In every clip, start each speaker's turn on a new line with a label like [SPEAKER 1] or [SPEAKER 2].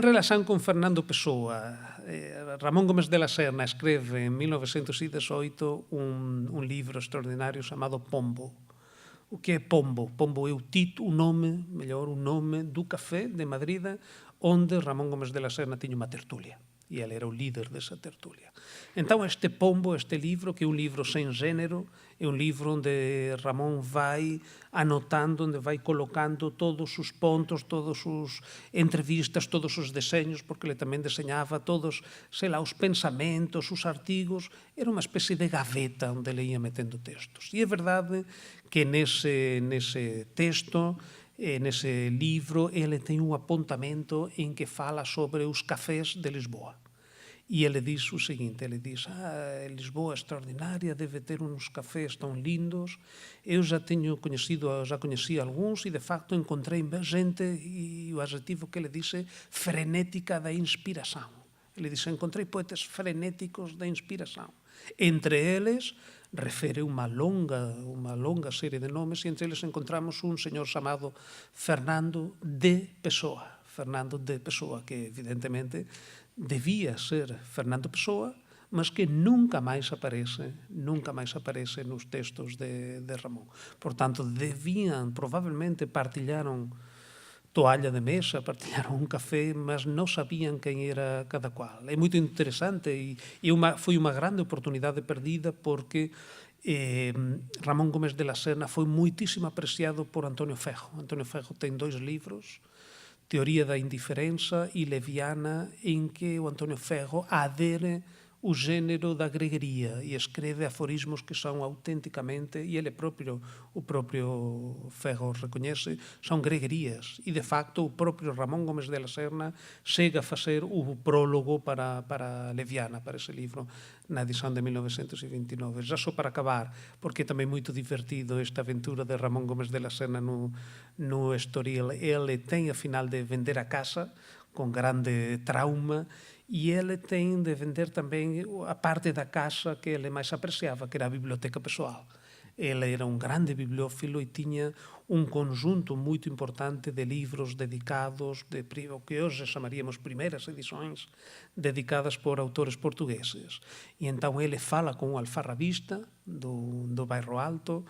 [SPEAKER 1] relación con Fernando Pessoa, Ramón Gómez de la Serna escreve en 1918 un libro extraordinario chamado Pombo. O que é Pombo? Pombo é o nome do café de Madrid onde Ramón Gómez de la Serna tiña unha tertulia. E ele era o líder desa tertulia. Entón, este Pombo, este libro, que é un libro sen género, é un libro onde Ramón vai anotando, onde vai colocando todos os pontos, todos os entrevistas, todos os deseños, porque ele tamén deseñaba todos, sei lá, os pensamentos, os artigos, era unha especie de gaveta onde ele ia metendo textos. E é verdade que nese texto, nese libro, ele ten un apontamento en que fala sobre os cafés de Lisboa. E ele diz o seguinte, ele diz, Lisboa é extraordinaria, deve ter uns cafés tão lindos. Eu já conheci alguns e de facto encontrei gente, e o adjetivo que ele disse, frenética da inspiração. Ele disse, encontrei poetas frenéticos da inspiração. Entre eles, refere unha longa serie de nomes, e entre eles encontramos un señor chamado Fernando de Pessoa. Fernando de Pessoa, que evidentemente debía ser Fernando Pessoa, mas que nunca máis aparece nos textos de Ramón. Por tanto, probablemente partilharon toalla de mesa, partilharon un café, mas non sabían quen era cada cual. É moito interesante e foi unha grande oportunidade perdida porque Ramón Gómez de la Serna foi moitísimo apreciado por Antonio Fejo. Antonio Fejo ten 2 libros, Teoría da indiferenza e Leviana, en que o Antonio Fejo adere o género da greguería e escreve aforismos que son auténticamente, e ele propio, o propio Fejo recoñece, son greguerías. E, de facto, o propio Ramón Gómez de la Serna chega a facer o prólogo para Leviana, para ese libro, na edición de 1929. Já só para acabar, porque é tamén moito divertido esta aventura de Ramón Gómez de la Serna no Estoril. Ele ten a final de vender a casa con grande trauma, e ele ten de vender tamén a parte da casa que ele máis apreciaba, que era a biblioteca persoal. Ele era un grande bibliófilo e tiña un conjunto moito importante de libros dedicados, o que hoxe chamaríamos primeiras edições, dedicadas por autores portugueses. E entón ele fala con o alfarrabista do Bairro Alto,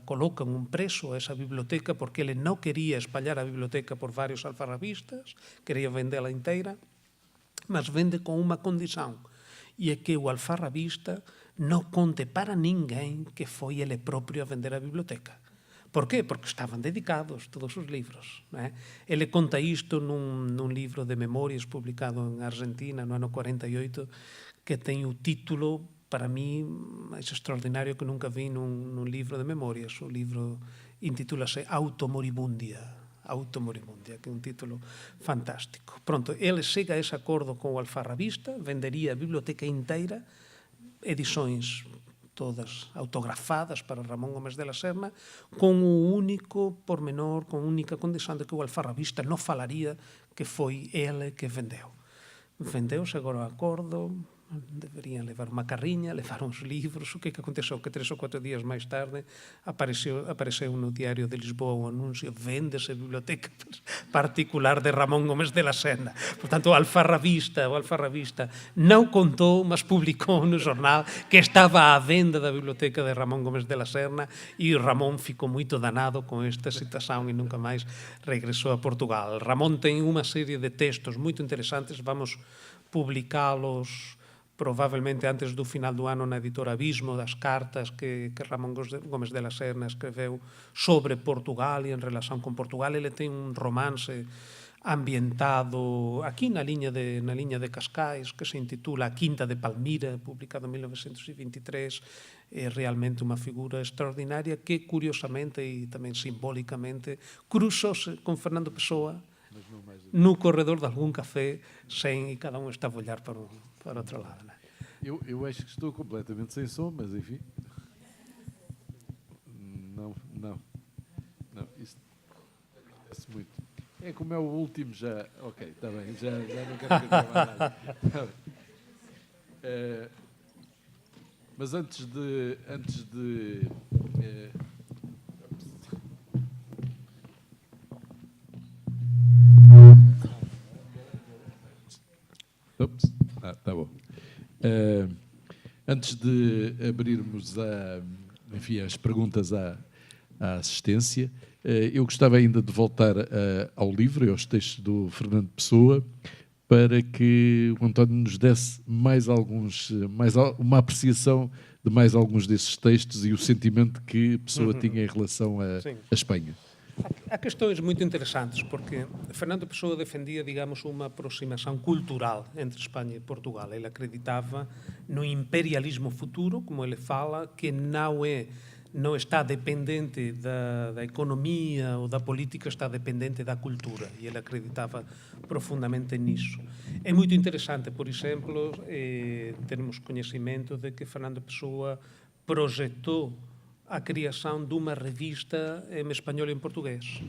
[SPEAKER 1] coloca un preso a esa biblioteca porque ele non quería espallar a biblioteca por varios alfarrabistas, quería vendela inteira, mas vende con unha condición, e é que o alfarrabista non conte para ninguén que foi ele propio a vender a biblioteca. Por qué? Porque estaban dedicados todos os libros. Ele conta isto nun libro de memorias publicado en Argentina no ano 48, que ten o título, para mí, máis extraordinario que nunca vi nun libro de memorias. O libro intitúlase Automoribundia, que é un título fantástico. Pronto, ele chega a ese acordo con o alfarrabista, vendería a biblioteca inteira, edições todas autografadas para Ramón Gómez de la Serna, con o único pormenor, con a única condición de que o alfarrabista non falaría que foi ele que vendeu. Vendeuse agora o acordo, deberían levar unha carriña, levar uns libros. O que aconteceu? Que 3 ou 4 días máis tarde apareceu no Diario de Lisboa un anuncio: véndese a biblioteca particular de Ramón Gómez de la Serna. Por tanto, o alfarrabista non contou, mas publicou no jornal que estaba á venda da biblioteca de Ramón Gómez de la Serna, e Ramón ficou moito danado con esta situación e nunca máis regresou a Portugal. Ramón ten unha serie de textos moito interesantes, vamos publicalos probablemente antes do final do ano na editora Abismo, das cartas que Ramón Gómez de la Serna escreveu sobre Portugal e en relación con Portugal. Ele ten un romance ambientado aquí na liña de Cascais, que se intitula A Quinta de Palmira, publicado en 1923. É realmente unha figura extraordinaria que, curiosamente e tamén simbólicamente, cruzose con Fernando Pessoa no corredor de algún café, e cada un estaba a olhar para outro lado.
[SPEAKER 2] Eu acho que estou completamente sem som, mas enfim. Não, isso acontece muito. É como é o último já. Ok, está bem, já não quero gravar nada. Mas antes de Ups. Tá bom. Antes de abrirmos as perguntas à assistência, eu gostava ainda de voltar ao livro e aos textos do Fernando Pessoa, para que o António nos desse uma apreciação de mais alguns desses textos e o sentimento que Pessoa tinha em relação à Espanha.
[SPEAKER 1] Há questões muito interessantes, porque Fernando Pessoa defendia, digamos, uma aproximação cultural entre Espanha e Portugal. Ele acreditava no imperialismo futuro, como ele fala, que não está dependente da economia ou da política, está dependente da cultura. E ele acreditava profundamente nisso. É muito interessante, por exemplo, termos conhecimento de que Fernando Pessoa projetou a criação de uma revista em espanhol e em português.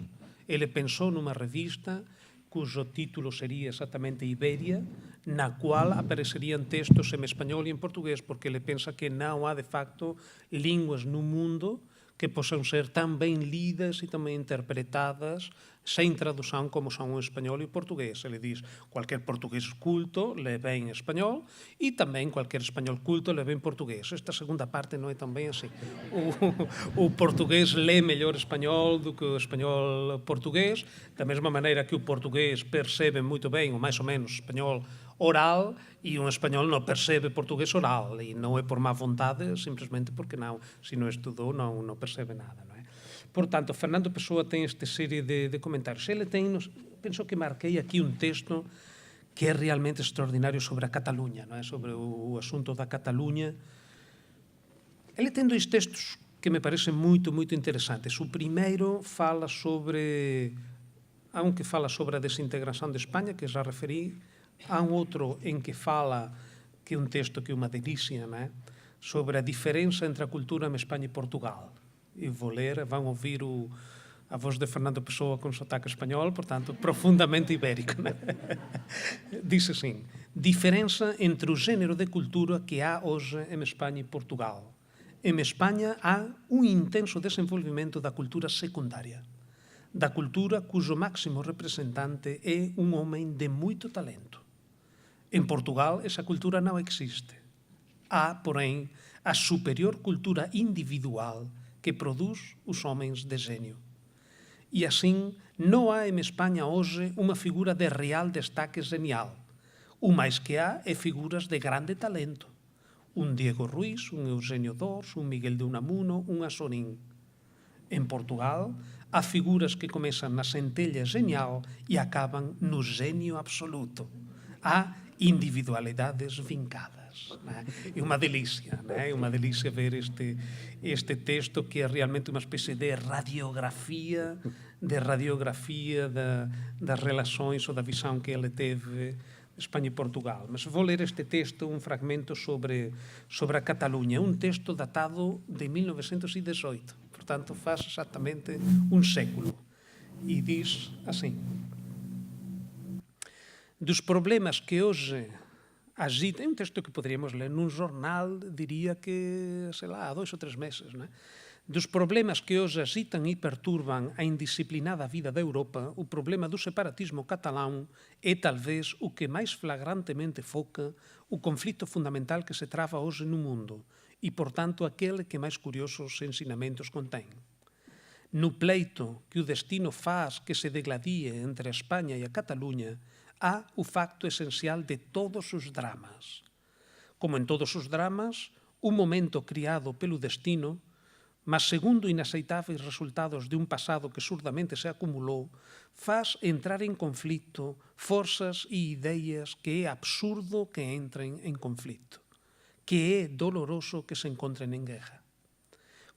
[SPEAKER 1] Ele pensou numa revista cujo título seria exatamente Ibéria, na qual apareceriam textos em espanhol e em português, porque ele pensa que não há, de facto, línguas no mundo que possam ser tão bem lidas e também interpretadas sem tradução como são o espanhol e o português. Ele diz, qualquer português culto lê bem espanhol e também qualquer espanhol culto lê bem português. Esta segunda parte não é tão bem assim. O português lê melhor espanhol do que o espanhol português, da mesma maneira que o português percebe muito bem, ou mais ou menos, espanhol oral, e um espanhol não percebe português oral, e não é por má vontade, simplesmente porque não, se não estudou, não percebe nada, não é? Portanto, Fernando Pessoa tem esta série de comentários. Ele tem, penso que marquei aqui um texto que é realmente extraordinário sobre a Catalunha, não é? Sobre o assunto da Catalunha. Ele tem dois textos que me parecem muito, muito interessantes. O primeiro fala sobre... Há um que fala sobre a desintegração de Espanha, que já referi. Há um outro em que fala, que é um texto que é uma delícia, não é? Sobre a diferença entre a cultura em Espanha e Portugal. E vou ler, vão ouvir a voz de Fernando Pessoa com sotaque espanhol, portanto, profundamente ibérico, não é? Diz assim, diferença entre o género de cultura que há hoje em Espanha e Portugal. Em Espanha há um intenso desenvolvimento da cultura secundária, da cultura cujo máximo representante é um homem de muito talento. Em Portugal, essa cultura não existe. Há, porém, a superior cultura individual que produz os homens de gênio. E assim, não há em Espanha hoje uma figura de real destaque genial. O mais que há é figuras de grande talento. Um Diego Ruiz, um Eugênio d'Ors, um Miguel de Unamuno, um Azorín. Em Portugal, há figuras que começam na centelha genial e acabam no gênio absoluto. Há individualidades vincadas. É uma delícia, é uma delícia ver este texto que é realmente uma espécie de radiografia das relações ou da visão que ele teve de Espanha e Portugal. Mas vou ler este texto, um fragmento sobre a Catalunha, um texto datado de 1918, portanto faz exatamente um século, e diz assim: dos problemas que hoje agitam, é um texto que poderíamos ler num jornal, diria que, sei lá, há 2 ou 3 meses, não é? Dos problemas que hoje agitam e perturbam a indisciplinada vida da Europa, o problema do separatismo catalão é talvez o que mais flagrantemente foca o conflito fundamental que se trava hoje no mundo e, portanto, aquele que mais curiosos ensinamentos contém. No pleito que o destino faz que se degladie entre a Espanha e a Catalunha, há o facto essencial de todos os dramas. Como em todos os dramas, o momento criado pelo destino, mas segundo inaceitáveis resultados de um passado que surdamente se acumulou, faz entrar em conflito forças e ideias que é absurdo que entrem em conflito, que é doloroso que se encontrem em guerra.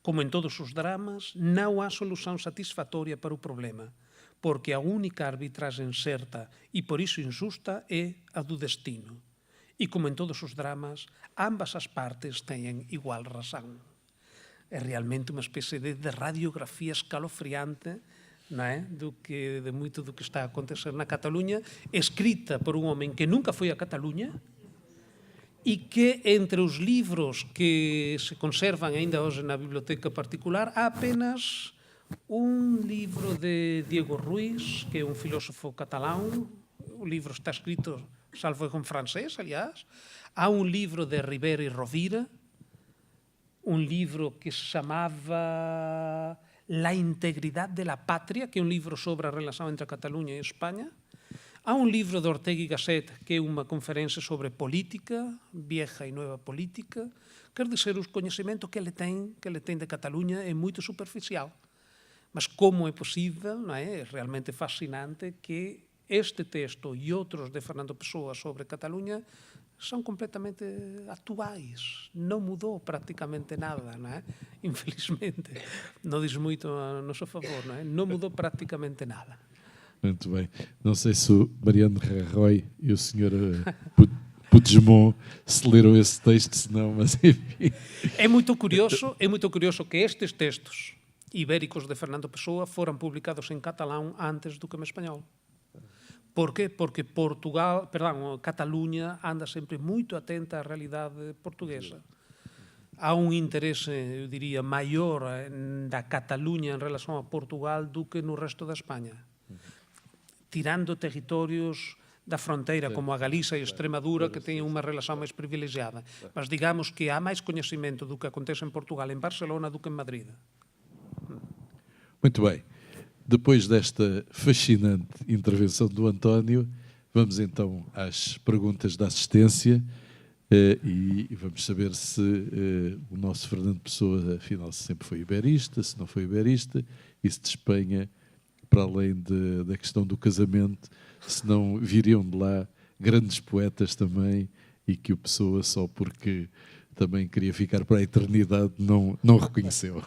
[SPEAKER 1] Como em todos os dramas, não há solução satisfatória para o problema, porque a única arbitragem certa e por isso injusta é a do destino. E como em todos os dramas, ambas as partes têm igual razão. É realmente uma espécie de radiografia escalofriante, não é? De muito do que está a acontecer na Catalunha, escrita por um homem que nunca foi a Catalunha e que, entre os livros que se conservam ainda hoje na biblioteca particular, há apenas um livro de Diego Ruiz, que é um filósofo catalão. O livro está escrito salvo con francés, aliás. Há un libro de Ribera e Rovira, un libro que se chamava La integridad de la patria, que é un libro sobre a relación entre Cataluña e España. Há un libro de Ortega y Gasset, que é unha conferencia sobre política, vieja e nova política. Quer dizer, o coñecemento que ele ten de Cataluña é moito superficial. Mas como é possível, non é? É realmente fascinante que este texto e outros de Fernando Pessoa sobre Cataluña son completamente actuais. Non mudou prácticamente nada, non é? Infelizmente. Non diz moito a noso favor, non é? Non mudou prácticamente nada.
[SPEAKER 2] Muito bem. Não sei se o Mariano Rajoy e o Sr. Puigdemont se leram esse texto, senão, mas enfim.
[SPEAKER 1] É muito curioso que estes textos ibéricos de Fernando Pessoa foram publicados em catalão antes do que em espanhol. Por quê? Porque Catalunha anda sempre muito atenta à realidade portuguesa. Há um interesse, eu diria, maior da Catalunha em relação a Portugal do que no resto da Espanha. Tirando territórios da fronteira, como a Galiza e a Extremadura, que têm uma relação mais privilegiada. Mas digamos que há mais conhecimento do que acontece em Portugal, em Barcelona, do que em Madrid.
[SPEAKER 2] Muito bem. Depois desta fascinante intervenção do António, vamos então às perguntas da assistência e vamos saber se o nosso Fernando Pessoa, afinal, sempre foi iberista, se não foi iberista, e se de Espanha, para além da questão do casamento, se não viriam de lá grandes poetas também e que o Pessoa, só porque também queria ficar para a eternidade, não reconheceu.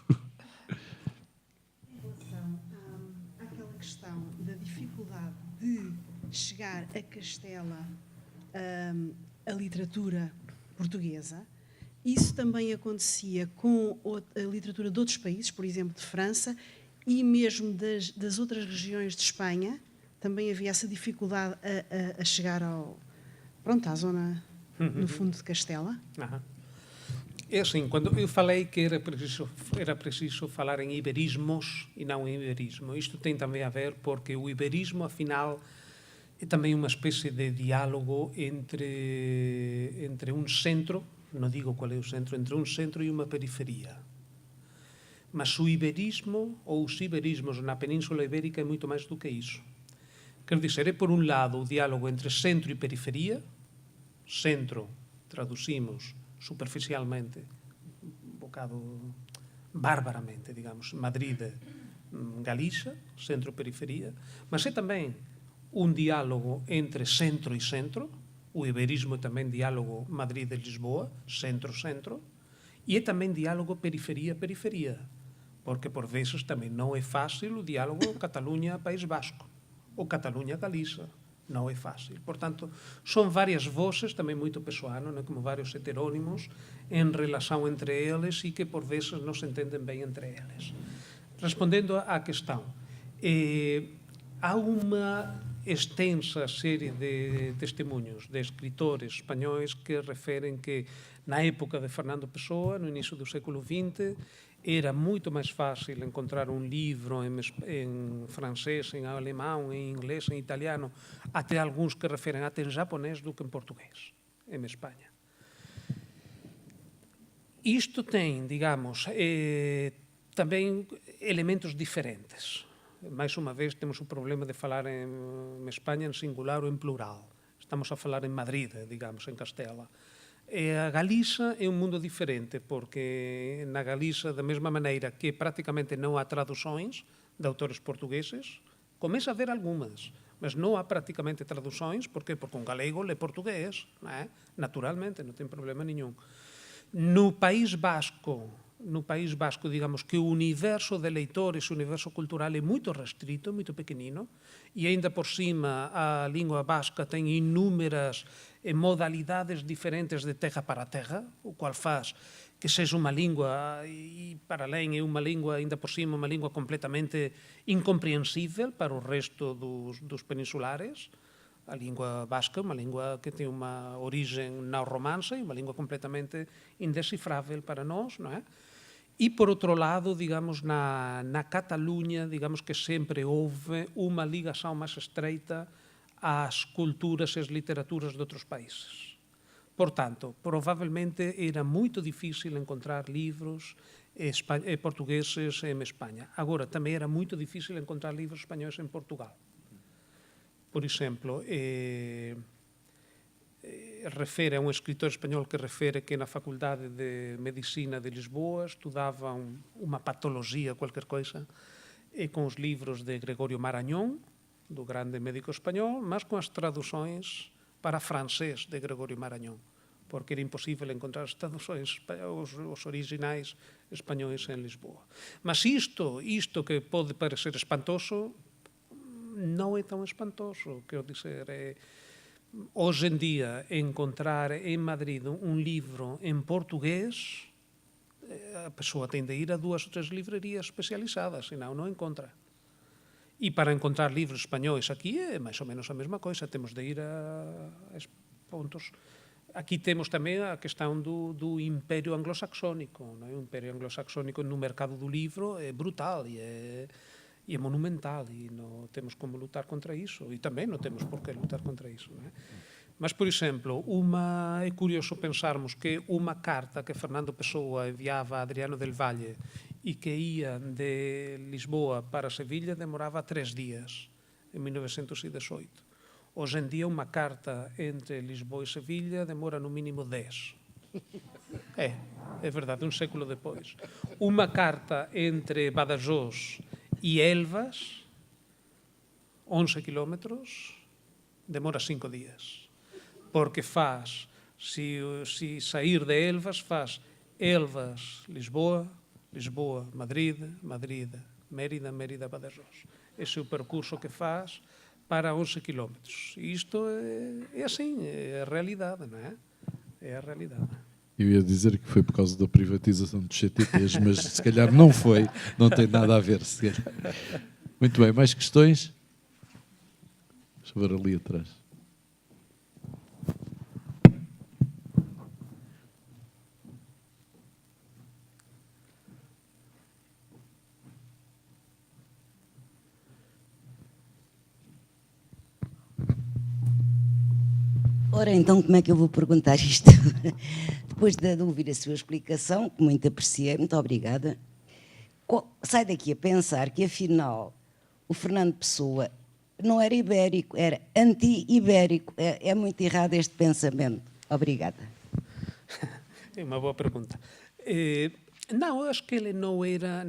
[SPEAKER 3] Chegar a Castela a literatura portuguesa. Isso também acontecia com a literatura de outros países, por exemplo, de França, e mesmo das outras regiões de Espanha. Também havia essa dificuldade a chegar à zona, no fundo, de Castela.
[SPEAKER 1] É assim, quando eu falei que era preciso falar em iberismos e não em iberismo, isto tem também a ver porque o iberismo, afinal, é também uma espécie de diálogo entre um centro, não digo qual é o centro, entre um centro e uma periferia. Mas o iberismo, ou os iberismos na Península Ibérica, é muito mais do que isso. Quer dizer, é por um lado o diálogo entre centro e periferia. Centro, traduzimos superficialmente, um bocado barbaramente, digamos, Madrid, Galiza, centro-periferia, mas é também um diálogo entre centro e centro, o iberismo é também diálogo Madrid e Lisboa, centro-centro, e é também diálogo periferia-periferia, porque por vezes também não é fácil o diálogo Catalunha-País Basco, ou Catalunha-Galiza, não é fácil. Portanto, são várias vozes, também muito pessoano, né, como vários heterónimos, em relação entre eles e que por vezes não se entendem bem entre eles. Respondendo à questão, há uma extensa série de testemunhos de escritores espanhóis que referem que na época de Fernando Pessoa, no início do século XX, era muito mais fácil encontrar um livro em francês, em alemão, em inglês, em italiano, até alguns que referem até em japonês do que em português, em Espanha. Isto tem, digamos, também elementos diferentes. Mais uma vez, temos o problema de falar em Espanha em singular ou em plural. Estamos a falar em Madrid, digamos, em Castela. A Galiza é um mundo diferente, porque na Galiza, da mesma maneira que praticamente não há traduções de autores portugueses, começa a haver algumas, mas não há praticamente traduções. Por quê? Porque um galego lê português, não é? Naturalmente, não tem problema nenhum. No País Basco, digamos que o universo de leitores, o universo cultural é muito restrito, muito pequenino, e ainda por cima a língua basca tem inúmeras modalidades diferentes de terra para terra, o qual faz que seja uma língua, e para além é uma língua, ainda por cima, uma língua completamente incompreensível para o resto dos peninsulares. A língua basca é uma língua que tem uma origem neorromance e uma língua completamente indecifrável para nós, não é? E, por outro lado, digamos, na Catalunha, digamos que sempre houve uma ligação mais estreita ás culturas e as literaturas de outros países. Portanto, provavelmente era moito difícil encontrar livros portugueses en España. Agora, tamén era moito difícil encontrar livros españoles en Portugal. Por exemplo, refere a un escritor español que refere que na Facultade de Medicina de Lisboa estudaban unha patoloxía, cualquier coisa, con os livros de Gregorio Marañón, do grande médico español, mas con as traduções para francés de Gregorio Marañón, porque era imposible encontrar as traduções, os originais españoles en Lisboa. Mas isto que pode parecer espantoso, non é tan espantoso, quero dizer, hoxe en día encontrar en Madrid un libro en portugués, a persoa ten de ir a 2 ou 3 librerías especializadas, senão non encontra. E para encontrar livros españois aquí é máis ou menos a mesma coisa, temos de ir a pontos. Aquí temos tamén a questão do Imperio Anglosaxónico. O Imperio Anglosaxónico no mercado do livro é brutal e é monumental e non temos como lutar contra iso e tamén non temos por que lutar contra iso. Mas, por exemplo, é curioso pensarmos que unha carta que Fernando Pessoa enviaba a Adriano del Valle e que ia de Lisboa para Sevilla demoraba 3 días, en 1918. Hoxe en día unha carta entre Lisboa e Sevilla demora no mínimo 10. É verdade, un século depois. Unha carta entre Badajoz e Elvas, 11 kilómetros, demora 5 días. Porque faz, se sair de Elvas, faz Elvas, Lisboa, Lisboa, Madrid, Madrid, Mérida, Mérida, Badajoz. Ese é o percurso que faz para 11 kilómetros. E isto é assim, é a realidade, não é? É a realidade.
[SPEAKER 2] Eu ia dizer que foi por causa da privatização dos CTTs, mas se calhar não foi, não tem nada a ver. Se calhar. Muito bem, mais questões? Deixa eu ver ali atrás.
[SPEAKER 4] Ora, então, como é que eu vou perguntar isto? Depois de ouvir a sua explicação, que muito apreciei, muito obrigada, sai daqui a pensar que, afinal, o Fernando Pessoa não era ibérico, era anti-ibérico. É muito errado este pensamento. Obrigada.
[SPEAKER 1] É uma boa pergunta. Não, eu acho que ele não era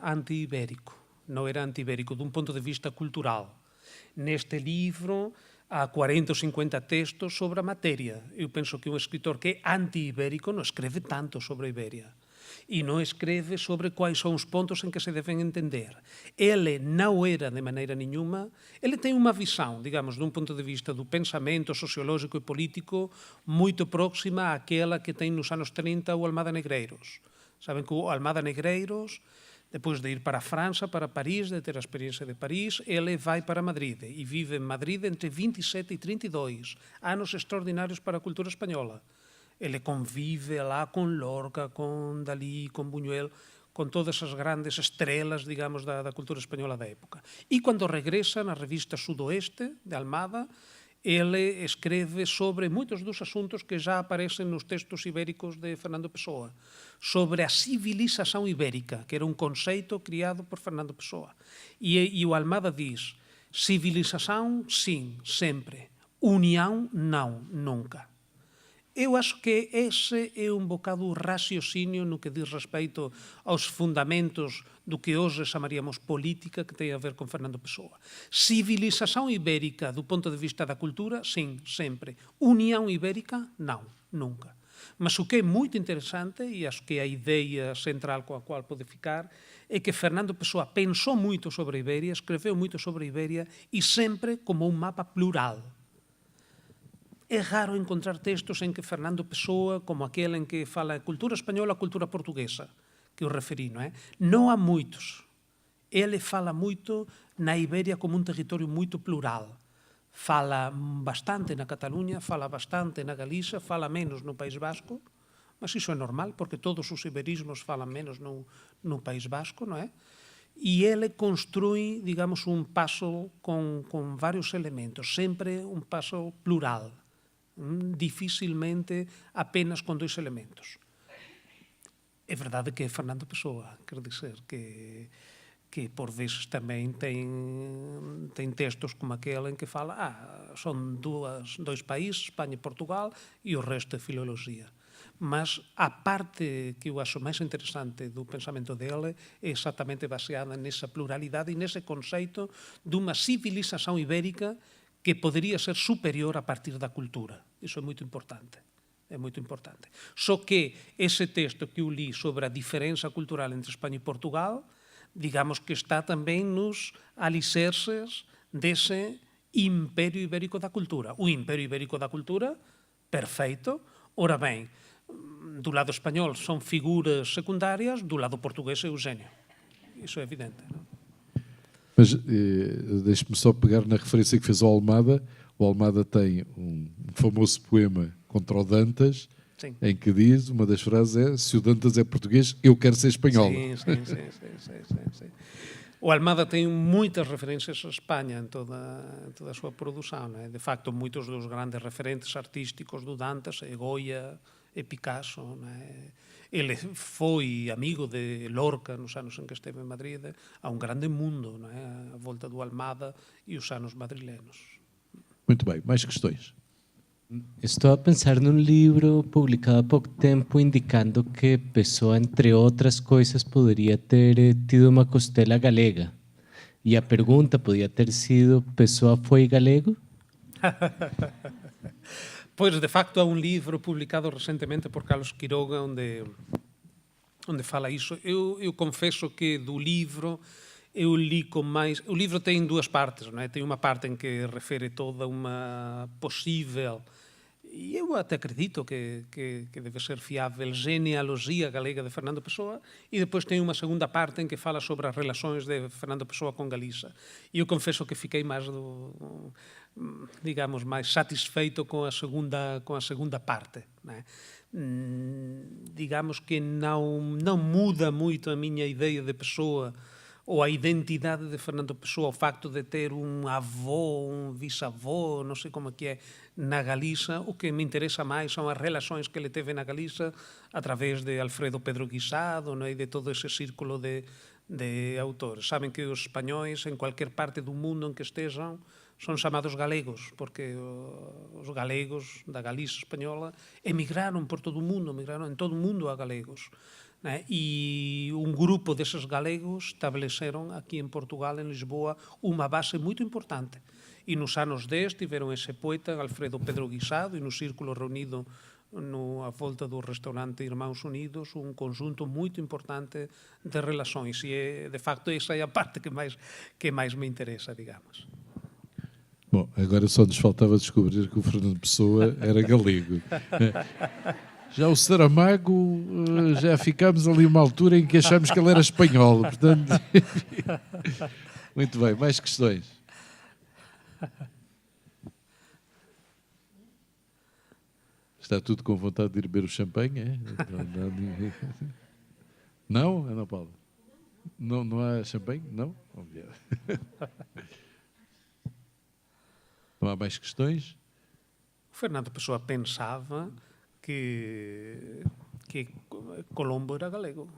[SPEAKER 1] anti-ibérico. Não era anti-ibérico, de um ponto de vista cultural. Neste livro há 40 ou 50 textos sobre a matéria. Eu penso que um escritor que é anti-ibérico não escreve tanto sobre a Ibéria. E não escreve sobre quais são os pontos em que se devem entender. Ele não era, de maneira nenhuma, ele tem uma visão, digamos, de um ponto de vista do pensamento sociológico e político muito próxima àquela que tem nos anos 30 o Almada Negreiros. Sabem que o Almada Negreiros, depois de ir para a França, para Paris, de ter a experiência de Paris, ele vai para Madrid e vive em Madrid entre 27 e 32, anos extraordinários para a cultura espanhola. Ele convive lá com Lorca, com Dalí, com Buñuel, com todas as grandes estrelas, digamos, da cultura espanhola da época. E quando regressa na revista Sudoeste, de Almada, ele escreve sobre muitos dos assuntos que já aparecem nos textos ibéricos de Fernando Pessoa, sobre a civilização ibérica, que era um conceito criado por Fernando Pessoa. E o Almada diz, civilização, sim, sempre. União, não, nunca. Eu acho que ese é un bocado o raciocínio no que diz respeito aos fundamentos do que hoxe chamaríamos política, que tem a ver con Fernando Pessoa. Civilização ibérica do ponto de vista da cultura, sim, sempre. União ibérica, não, nunca. Mas o que é muito interessante, e acho que é a ideia central com a qual pode ficar, é que Fernando Pessoa pensou muito sobre a Ibéria, escreveu muito sobre a Ibéria e sempre como um mapa plural. É raro encontrar textos em que Fernando Pessoa, como aquele em que fala a cultura espanhola, a cultura portuguesa, que eu referi, não é? Não há muitos. Ele fala muito na Ibéria como um território muito plural. Fala bastante na Catalunha, fala bastante na Galícia, fala menos no País Basco, mas isso é normal, porque todos os iberismos falam menos no País Basco, não é? e ele construi, digamos, um puzzle com vários elementos, sempre um puzzle plural, dificilmente apenas com 2 elementos. É verdade que é Fernando Pessoa, quer dizer, que por vezes também tem textos como aquele em que fala são 2 países, Espanha e Portugal, e o resto é filologia. Mas a parte que eu acho mais interessante do pensamento dele é exatamente baseada nessa pluralidade e nesse conceito de uma civilização ibérica que poderia ser superior a partir da cultura. Isso é muito importante. É muito importante. Só que esse texto que eu li sobre a diferença cultural entre Espanha e Portugal, digamos que está também nos alicerces desse Império Ibérico da Cultura. O Império Ibérico da Cultura, perfeito. Ora bem, do lado espanhol são figuras secundárias, do lado português é Eugênio. Isso é evidente. Não?
[SPEAKER 2] Mas deixe-me só pegar na referência que fez ao Almada. O Almada tem um famoso poema contra o Dantas, sim, em que diz, uma das frases é: se o Dantas é português, eu quero ser espanhol.
[SPEAKER 1] Sim. O Almada tem muitas referências a Espanha em toda a sua produção. Né? De facto, muitos dos grandes referentes artísticos do Dantas é Goya, é Picasso. Né? Ele foi amigo de Lorca nos anos em que esteve em Madrid. Há um grande mundo, né? A volta do Almada e os anos madrilenos.
[SPEAKER 2] Muito bem, mais questões?
[SPEAKER 5] Estou a pensar num livro publicado há pouco tempo indicando que Pessoa, entre outras coisas, poderia ter tido uma costela galega. E a pergunta podia ter sido: Pessoa foi galego?
[SPEAKER 1] Pois, de facto, há um livro publicado recentemente por Carlos Quiroga onde fala isso. Eu confesso que do livro eu li com mais... O livro tem 2 partes, não é? Tem uma parte em que refere toda uma possível, e eu até acredito que deve ser fiável, genealogia galega de Fernando Pessoa, e depois tem uma segunda parte em que fala sobre as relações de Fernando Pessoa com Galiza. E eu confesso que fiquei mais, digamos, mais satisfeito com a segunda parte, não é? Digamos que não muda muito a minha ideia de Pessoa ou a identidade de Fernando Pessoa, o facto de ter um avô, um bisavô, não sei como é que é, na Galiza. O que me interessa mais são as relações que ele teve na Galiza através de Alfredo Pedro Guisado, né, e de todo esse círculo de autores. Sabem que os espanhóis, em qualquer parte do mundo em que estejam, são chamados galegos, porque os galegos da Galiza espanhola emigraram por todo o mundo, emigraram em todo o mundo a galegos. Né? E um grupo desses galegos estabeleceram aqui em Portugal, em Lisboa, uma base muito importante. E nos anos 10 tiveram esse poeta, Alfredo Pedro Guisado, e no círculo reunido à volta do restaurante Irmãos Unidos, um conjunto muito importante de relações. E, de facto, essa é a parte que mais me interessa, digamos.
[SPEAKER 2] Bom, agora só nos faltava descobrir que o Fernando Pessoa era galego. Já o Saramago, já ficámos ali uma altura em que achámos que ele era espanhol. Portanto, muito bem, mais questões? Está tudo com vontade de ir beber o champanhe, é? Não, Ana Paula? Não há champanhe? Não? Não há mais questões?
[SPEAKER 1] O Fernando Pessoa pensava que Colombo era galego.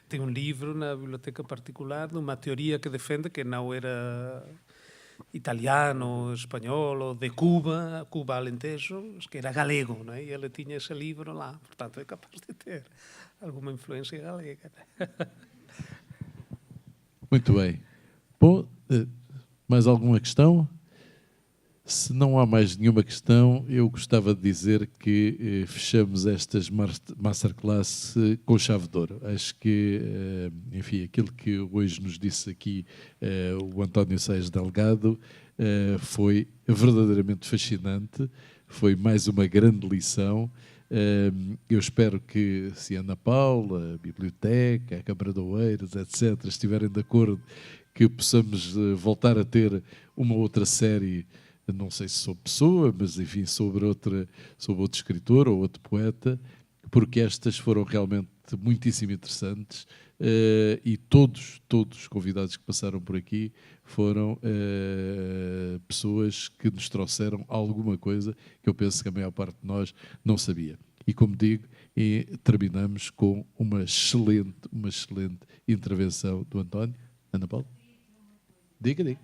[SPEAKER 1] Tem um livro na biblioteca particular de uma teoria que defende que não era italiano, espanhol ou de Cuba Alentejo, que era galego, não é? E ele tinha esse livro lá, portanto é capaz de ter alguma influência galega.
[SPEAKER 2] Muito bem. Bom, mais alguma questão? Se não há mais nenhuma questão, eu gostava de dizer que fechamos estas masterclass com chave de ouro. Acho que, enfim, aquilo que hoje nos disse aqui o António Sais Delgado foi verdadeiramente fascinante, foi mais uma grande lição. Eu espero que, se a Ana Paula, a Biblioteca, a Câmara de Oeiras, etc., estiverem de acordo, que possamos voltar a ter uma outra série, não sei se sobre Pessoa, mas enfim, sobre outro escritor ou outro poeta, porque estas foram realmente facto muitíssimo interessantes, e todos os convidados que passaram por aqui foram pessoas que nos trouxeram alguma coisa que eu penso que a maior parte de nós não sabia. E como digo, terminamos com uma excelente intervenção do António. Ana Paula? Diga.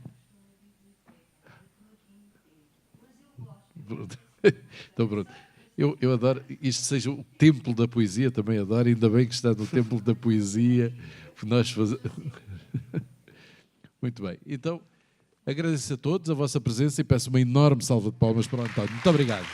[SPEAKER 2] Então pronto. Eu adoro, isto seja o templo da poesia, também adoro, ainda bem que está no templo da poesia. Nós fazemos... Muito bem. Então, agradeço a todos a vossa presença e peço uma enorme salva de palmas para o António. Muito obrigado.